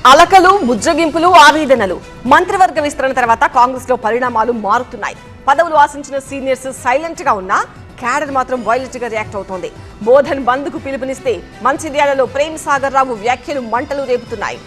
అలకలు బుజ్జగింపులు ఆవేదనలు మంత్రివర్గ విస్తరణ తర్వాత కాంగ్రెస్ లో పరిణామాలు మారుతున్నాయి. పదవులు ఆశించిన సీనియర్స్ సైలెంట్ గా ఉన్నా క్యాడర్ మాత్రం వైలెంట్ గా రియాక్ట్ అవుతోంది. బోధన్ బంద్ కు పిలుపునిస్తే మంచిర్యాలలో ప్రేమ్ సాగర్ రావు వ్యాఖ్యలు మంటలు రేపుతున్నాయి.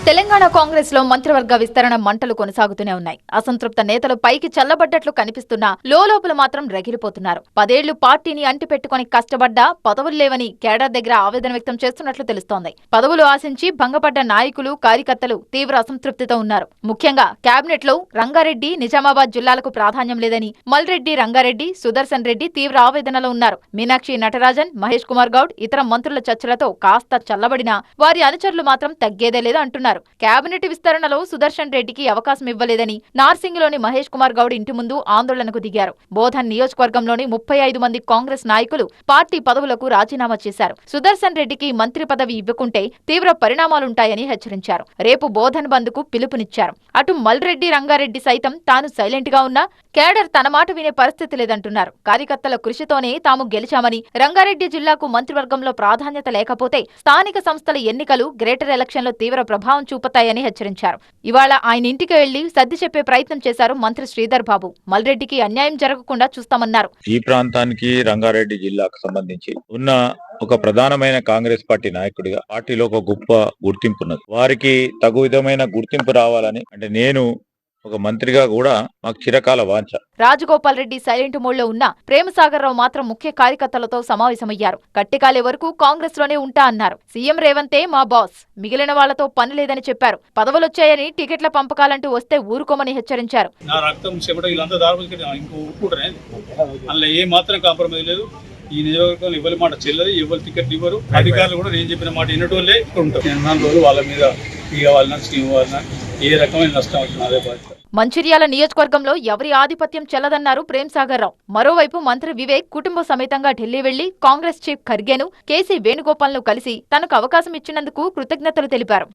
తెలంగాణ కాంగ్రెస్ లో మంత్రివర్గ విస్తరణ మంటలు కొనసాగుతూనే ఉన్నాయి. అసంతృప్త నేతలు పైకి చల్లబడ్డట్లు కనిపిస్తున్నా లోపల మాత్రం రగిలిపోతున్నారు. 10 ఏళ్లు పార్టీని అంటిపెట్టుకుని కష్టపడ్డా పదవులు లేవని కేడర్ దగ్గర ఆవేదన వ్యక్తం చేస్తున్నట్లు తెలుస్తోంది. పదవులు ఆశించి భంగపడ్డ నాయకులు కార్యకర్తలు తీవ్ర అసంతృప్తితో ఉన్నారు. ముఖ్యంగా కేబినెట్ లో రంగారెడ్డి నిజామాబాద్ జిల్లాలకు ప్రాధాన్యం లేదని మల్రెడ్డి రంగారెడ్డి సుదర్శన్ రెడ్డి తీవ్ర ఆవేదనలో ఉన్నారు. మీనాక్షి నటరాజన్ మహేష్ కుమార్ గౌడ్ ఇతర మంత్రుల చర్చలతో కాస్త చల్లబడినా వారి అనుచరులు మాత్రం తగ్గేదే లేదు అంటున్నారు. కేబినెట్ విస్తరణలో సుదర్శన్ రెడ్డికి అవకాశం ఇవ్వలేదని నార్సింగ్లోని మహేష్ కుమార్ గౌడ్ ఇంటి ముందు ఆందోళనకు దిగారు. బోధన్ నియోజకవర్గంలోని 35 మంది కాంగ్రెస్ నాయకులు పార్టీ పదవులకు రాజీనామా చేశారు. సుదర్శన్ రెడ్డికి మంత్రి పదవి ఇవ్వకుంటే తీవ్ర పరిణామాలుంటాయని హెచ్చరించారు. రేపు బోధన్ బంద్ కు పిలుపునిచ్చారు. అటు మల్రెడ్డి రంగారెడ్డి సైతం తాను సైలెంట్ గా ఉన్నా కేడర్ తన మాట వినే పరిస్థితి లేదంటున్నారు. కార్యకర్తల కృషితోనే తాము గెలిచామని, రంగారెడ్డి జిల్లాకు మంత్రివర్గంలో ప్రాధాన్యత లేకపోతే స్థానిక సంస్థల ఎన్నికలు గ్రేటర్ ఎలక్షన్లో తీవ్ర ప్రభావం చూపుతాయని హెచ్చరించారు. ఇవాళ ఆయన ఇంటికి వెళ్లి సర్ది చెప్పే ప్రయత్నం చేశారు మంత్రి శ్రీధర్ బాబు. మల్రెడ్డికి అన్యాయం జరగకుండా చూస్తామన్నారు. ఈ ప్రాంతానికి రంగారెడ్డి జిల్లాకు సంబంధించి ఉన్న ఒక ప్రధానమైన కాంగ్రెస్ పార్టీ నాయకుడిగా పార్టీలో ఒక గొప్ప గుర్తింపు ఉన్నది. వారికి తగు విధమైన గుర్తింపు రావాలని అంటే నేను ఒక మంత్రిగా కూడా మాకు చిరకాల వాంఛ. రాజగోపాల్ రెడ్డి సైలెంట్ మోడ్లో ఉన్న ప్రేమసాగర్ రావు మాత్రం ముఖ్య కార్యకర్తలతో సమావేశమయ్యారు. కట్టికాలే వరకు కాంగ్రెస్ లోనే ఉంటా అన్నారు. సీఎం రేవంతే మా బాస్, మిగిలిన వాళ్లతో పని లేదని చెప్పారు. పదవులొచ్చాయని టికెట్ల పంపకాలంటూ వస్తే ఊరుకోమని హెచ్చరించారు. ఈ నియోజకవర్గంలో ఎవరి మాట చెల్లదు, ఎవరు టికెట్ ఇవ్వరు. అధికారులు కూడా నేను చెప్పిన మాట వినటోళ్ళే ఉంటారు. 4 రోజులు వాళ్ళ మీద ఇవ్వాలన్నా స్కీమ్ ఇవ్వాలన్నా ఏ రకమైన నష్టం అవుతుంది అదే బాధ్యత. మంచిర్యాల నియోజకవర్గంలో ఎవరి ఆధిపత్యం చెల్లదన్నారు ప్రేమ్ సాగర్ రావు. మరోవైపు మంత్రి వివేక్ కుటుంబ సమేతంగా ఢిల్లీ వెళ్లి కాంగ్రెస్ చీఫ్ ఖర్గేను, కేసీ వేణుగోపాల్ను కలిసి తనకు అవకాశం ఇచ్చినందుకు కృతజ్ఞతలు తెలిపారు.